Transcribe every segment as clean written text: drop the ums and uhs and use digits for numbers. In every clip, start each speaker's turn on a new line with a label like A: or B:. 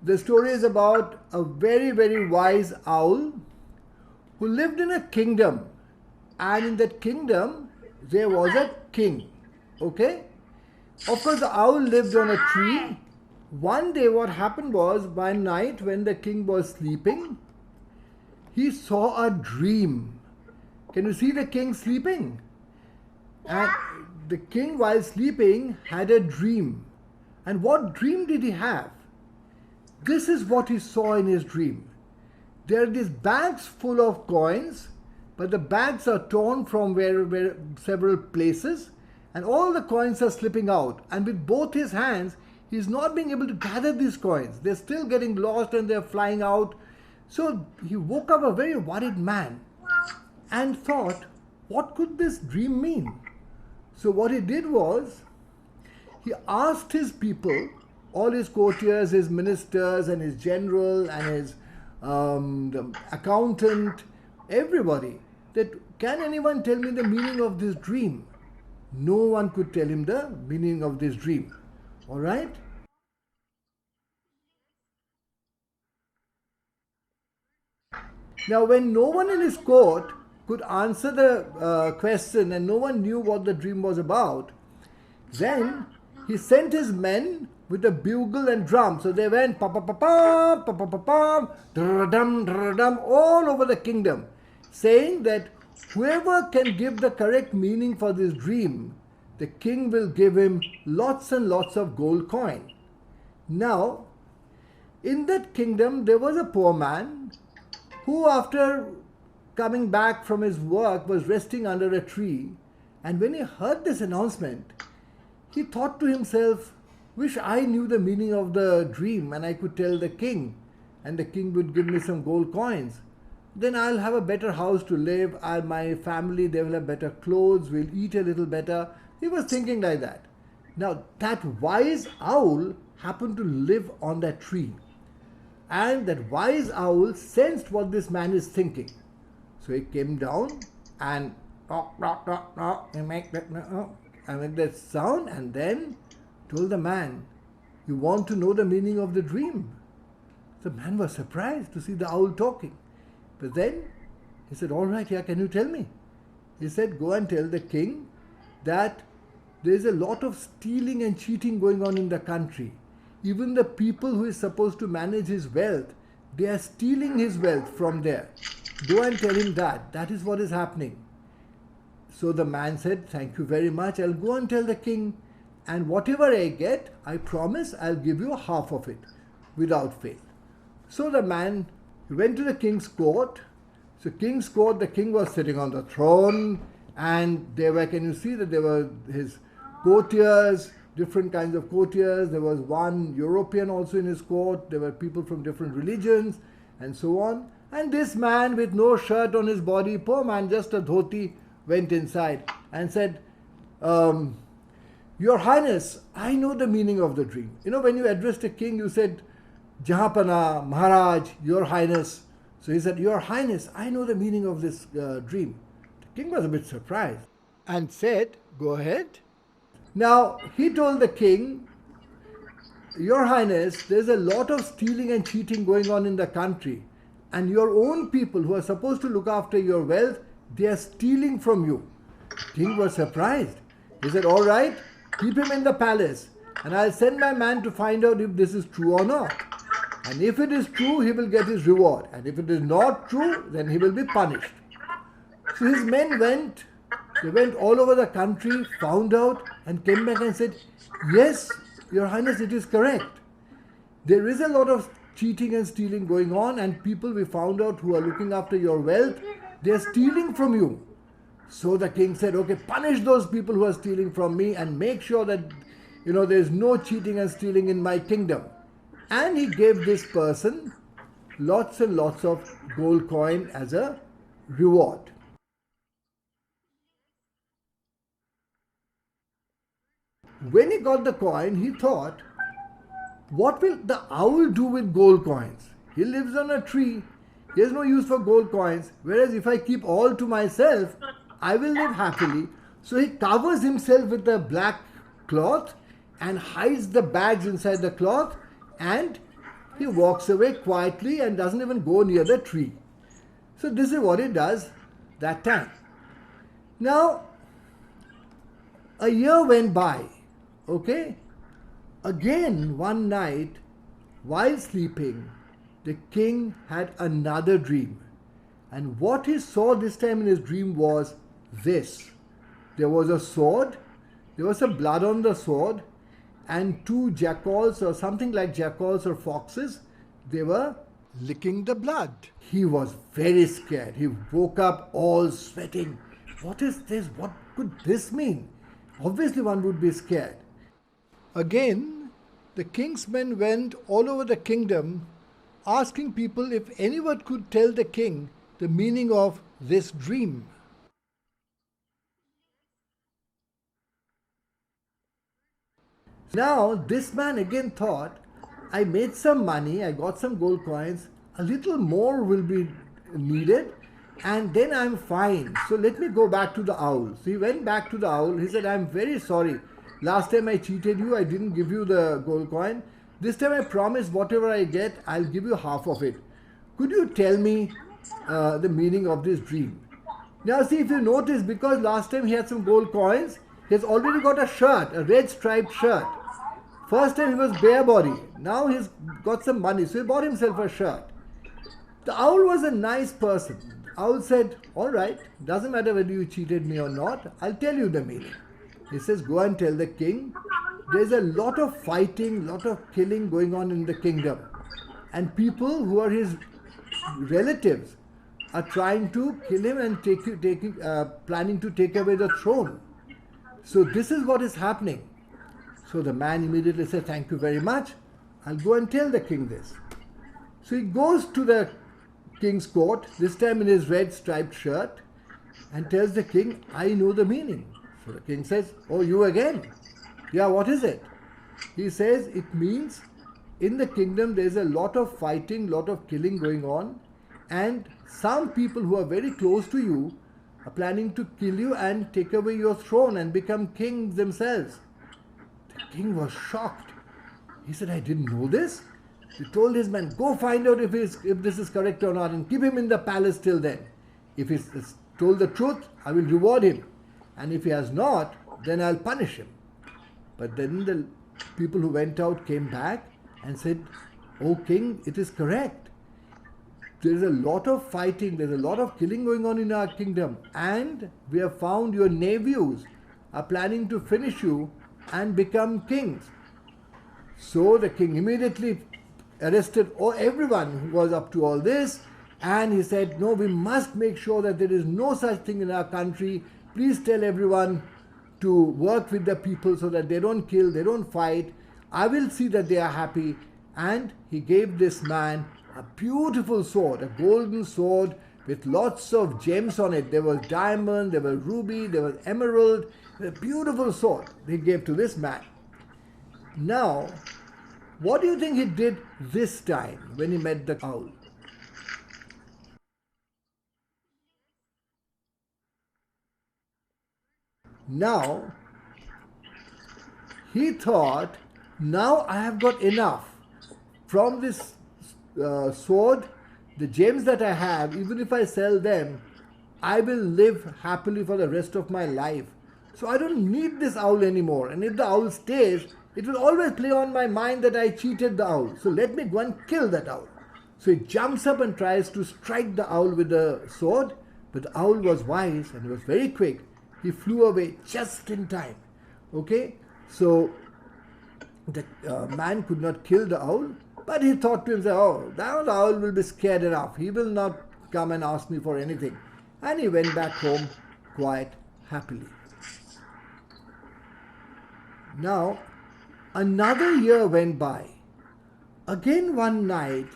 A: The story is about a very, very wise owl who lived in a kingdom. And in that kingdom, there was a king. Okay? Of course, the owl lived on a tree. One day, what happened was, by night, when the king was sleeping, he saw a dream. Can you see the king sleeping? And the king, while sleeping, had a dream. And what dream did he have? This is what he saw in his dream. There are these bags full of coins, but the bags are torn from several places, and all the coins are slipping out. And with both his hands, he's not being able to gather these coins. They're still getting lost and they're flying out. So he woke up a very worried man and thought, what could this dream mean? So what he did was, he asked his people, all his courtiers, his ministers and his general and his the accountant, everybody, that can anyone tell me the meaning of this dream? No one could tell him the meaning of this dream. All right? Now, when no one in his court could answer the question and no one knew what the dream was about, then he sent his men with a bugle and drum. So they went pa pa pa pa pa pa pa pa dum all over the kingdom, saying that whoever can give the correct meaning for this dream, the king will give him lots and lots of gold coin. Now, in that kingdom, there was a poor man who, after coming back from his work, was resting under a tree. And when he heard this announcement, he thought to himself, wish I knew the meaning of the dream and I could tell the king, and the king would give me some gold coins. Then I'll have a better house to live, my family, they will have better clothes, we'll eat a little better. He was thinking like that. Now, that wise owl happened to live on that tree. And that wise owl sensed what this man is thinking. So he came down and make that sound, and then told the man, you want to know the meaning of the dream? The man was surprised to see the owl talking. But then he said, all right, yeah, can you tell me? He said, go and tell the king that there is a lot of stealing and cheating going on in the country. Even the people who is supposed to manage his wealth, they are stealing his wealth from there. Go and tell him that. That is what is happening. So the man said, thank you very much. I'll go and tell the king. And whatever I get, I promise I'll give you half of it without fail. So the man went to the king's court. So king's court, the king was sitting on the throne. And there were, can you see that there were his courtiers, different kinds of courtiers. There was one European also in his court. There were people from different religions and so on. And this man with no shirt on his body, poor man, just a dhoti, went inside and said, Your Highness, I know the meaning of the dream. You know, when you addressed a king, you said, Jahapana, Maharaj, Your Highness. So he said, Your Highness, I know the meaning of this dream. The king was a bit surprised and said, go ahead. Now, he told the king, Your Highness, there's a lot of stealing and cheating going on in the country. And your own people who are supposed to look after your wealth, they are stealing from you. King was surprised. He said, all right, keep him in the palace. And I'll send my man to find out if this is true or not. And if it is true, he will get his reward. And if it is not true, then he will be punished. So his men went. They went all over the country, found out, and came back and said, yes, Your Highness, it is correct. There is a lot of cheating and stealing going on, and people we found out who are looking after your wealth, they are stealing from you. So the king said, okay, punish those people who are stealing from me and make sure that, there is no cheating and stealing in my kingdom. And he gave this person lots and lots of gold coin as a reward. When he got the coin, he thought, what will the owl do with gold coins? He lives on a tree. He has no use for gold coins. Whereas if I keep all to myself, I will live happily. So he covers himself with a black cloth and hides the bags inside the cloth, and he walks away quietly and doesn't even go near the tree. So this is what he does that time. Now, a year went by, okay? Again, one night, while sleeping, the king had another dream. And what he saw this time in his dream was this. There was a sword, there was some blood on the sword, and two jackals or something like jackals or foxes, they were licking the blood. He was very scared. He woke up all sweating. What is this? What could this mean? Obviously one would be scared. Again, the king's men went all over the kingdom asking people if anyone could tell the king the meaning of this dream. Now, this man again thought, I made some money, I got some gold coins, a little more will be needed, and then I'm fine. So let me go back to the owl. So he went back to the owl. He said, I'm very sorry. Last time I cheated you, I didn't give you the gold coin. This time I promise whatever I get, I'll give you half of it. Could you tell me the meaning of this dream? Now see, if you notice, because last time he had some gold coins, he has already got a shirt, a red striped shirt. First time he was bare body. Now he's got some money, so he bought himself a shirt. The owl was a nice person. The owl said, all right, doesn't matter whether you cheated me or not, I'll tell you the meaning. He says, go and tell the king, there's a lot of fighting, lot of killing going on in the kingdom. And people who are his relatives are trying to kill him and planning to take away the throne. So this is what is happening. So the man immediately said, thank you very much. I'll go and tell the king this. So he goes to the king's court, this time in his red striped shirt, and tells the king, I know the meaning. So the king says, oh, you again? Yeah, what is it? He says, it means in the kingdom there's a lot of fighting, lot of killing going on, and some people who are very close to you are planning to kill you and take away your throne and become kings themselves. The king was shocked. He said, I didn't know this. He told his men, go find out if this is correct or not and keep him in the palace till then. If he's told the truth, I will reward him. And if he has not, then I'll punish him. But then the people who went out came back and said, O king, it is correct. There is a lot of fighting, there's a lot of killing going on in our kingdom, and we have found your nephews are planning to finish you and become kings. So the king immediately arrested everyone who was up to all this, and he said, no, we must make sure that there is no such thing in our country. Please tell everyone to work with the people so that they don't kill, they don't fight. I will see that they are happy. And he gave this man a beautiful sword, a golden sword with lots of gems on it. There was diamond, there was ruby, there was emerald, a beautiful sword he gave to this man. Now, what do you think he did this time when he met the owl? Now, he thought, now I have got enough. From this sword, the gems that I have, even if I sell them, I will live happily for the rest of my life. So I don't need this owl anymore. And if the owl stays, it will always play on my mind that I cheated the owl. So let me go and kill that owl. So he jumps up and tries to strike the owl with the sword. But the owl was wise and was very quick. He flew away just in time. Okay? So the man could not kill the owl. But he thought to himself, oh, now the owl will be scared enough. He will not come and ask me for anything. And he went back home quite happily. Now, another year went by. Again one night,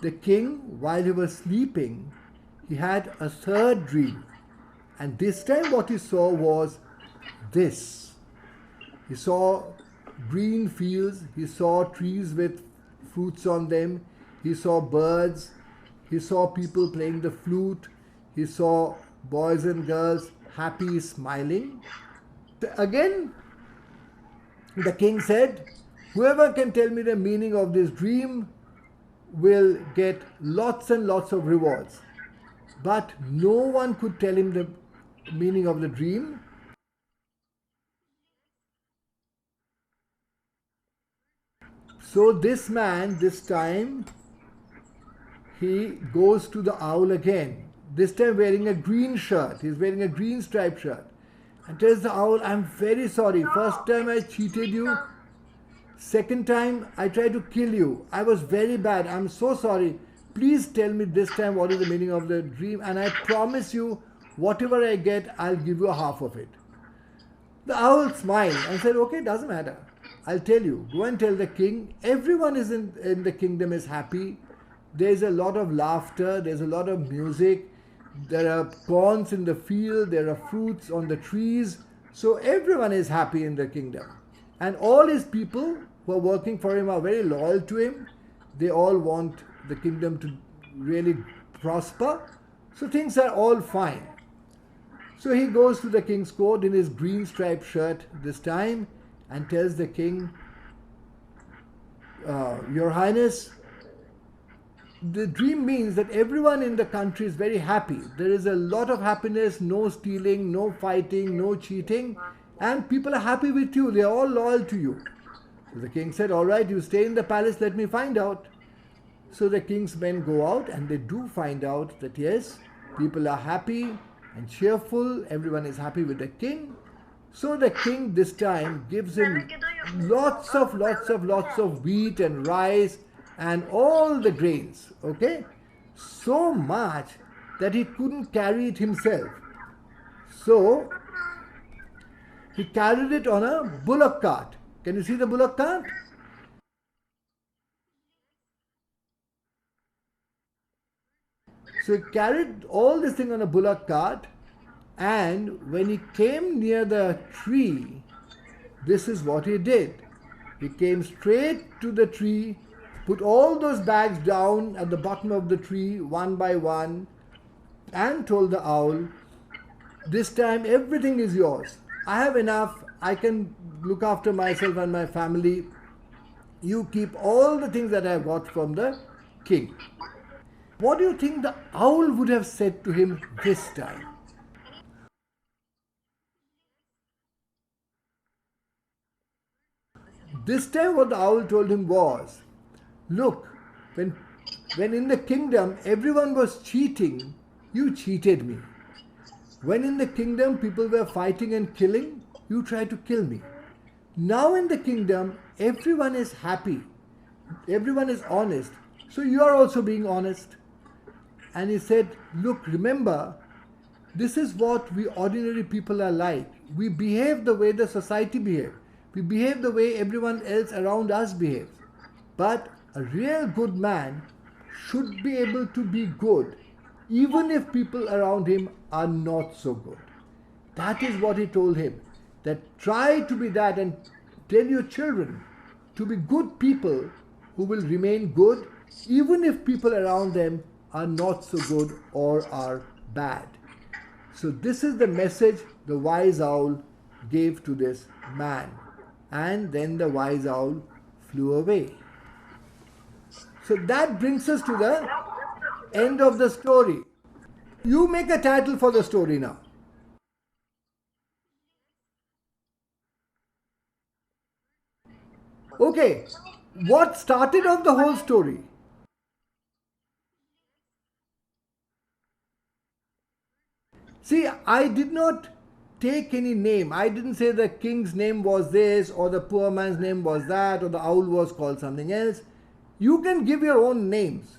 A: the king, while he was sleeping, he had a third dream. And this time what he saw was this. He saw green fields, he saw trees with fruits on them, he saw birds, he saw people playing the flute, he saw boys and girls happy, smiling. Again, the king said, whoever can tell me the meaning of this dream, will get lots and lots of rewards. But no one could tell him the meaning of the dream. So this man, this time, he goes to the owl again. This time wearing a green shirt. He's wearing a green striped shirt. And tells the owl, I'm very sorry. First time I cheated you. Second time I tried to kill you. I was very bad. I'm so sorry. Please tell me this time what is the meaning of the dream. And I promise you, whatever I get, I'll give you a half of it. The owl smiled and said, okay, doesn't matter. I'll tell you. Go and tell the king. Everyone is in the kingdom is happy. There's a lot of laughter. There's a lot of music. There are corns in the field. There are fruits on the trees. So everyone is happy in the kingdom. And all his people who are working for him are very loyal to him. They all want the kingdom to really prosper. So things are all fine. So he goes to the king's court in his green striped shirt this time and tells the king, Your Highness, the dream means that everyone in the country is very happy. There is a lot of happiness, no stealing, no fighting, no cheating, and people are happy with you. They are all loyal to you. So the king said, all right, you stay in the palace, let me find out. So the king's men go out and they do find out that yes, people are happy and cheerful, everyone is happy with the king. So the king this time gives him lots of wheat and rice and all the grains, okay? So much that he couldn't carry it himself. So he carried it on a bullock cart. Can you see the bullock cart? So he carried all this thing on a bullock cart, and when he came near the tree, this is what he did. He came straight to the tree, put all those bags down at the bottom of the tree one by one, and told the owl, this time everything is yours. I have enough. I can look after myself and my family. You keep all the things that I have got from the king. What do you think the owl would have said to him this time? This time what the owl told him was, look, when in the kingdom everyone was cheating, you cheated me. When in the kingdom people were fighting and killing, you tried to kill me. Now in the kingdom, everyone is happy. Everyone is honest. So you are also being honest. And he said, look, remember, this is what we ordinary people are like. We behave the way the society behaves. We behave the way everyone else around us behaves. But a real good man should be able to be good, even if people around him are not so good. That is what he told him. That try to be that and tell your children to be good people who will remain good, even if people around them are not so good or are bad. So this is the message the wise owl gave to this man. And then the wise owl flew away. So that brings us to the end of the story. You make a title for the story now. Okay, what started off the whole story? See, I did not take any name. I didn't say the king's name was this, or the poor man's name was that, or the owl was called something else. You can give your own names.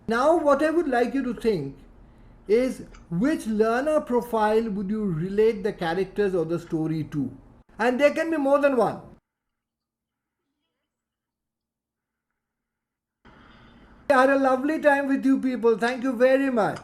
A: Now what I would like you to think is, which learner profile would you relate the characters or the story to? And there can be more than one. I had a lovely time with you people. Thank you very much.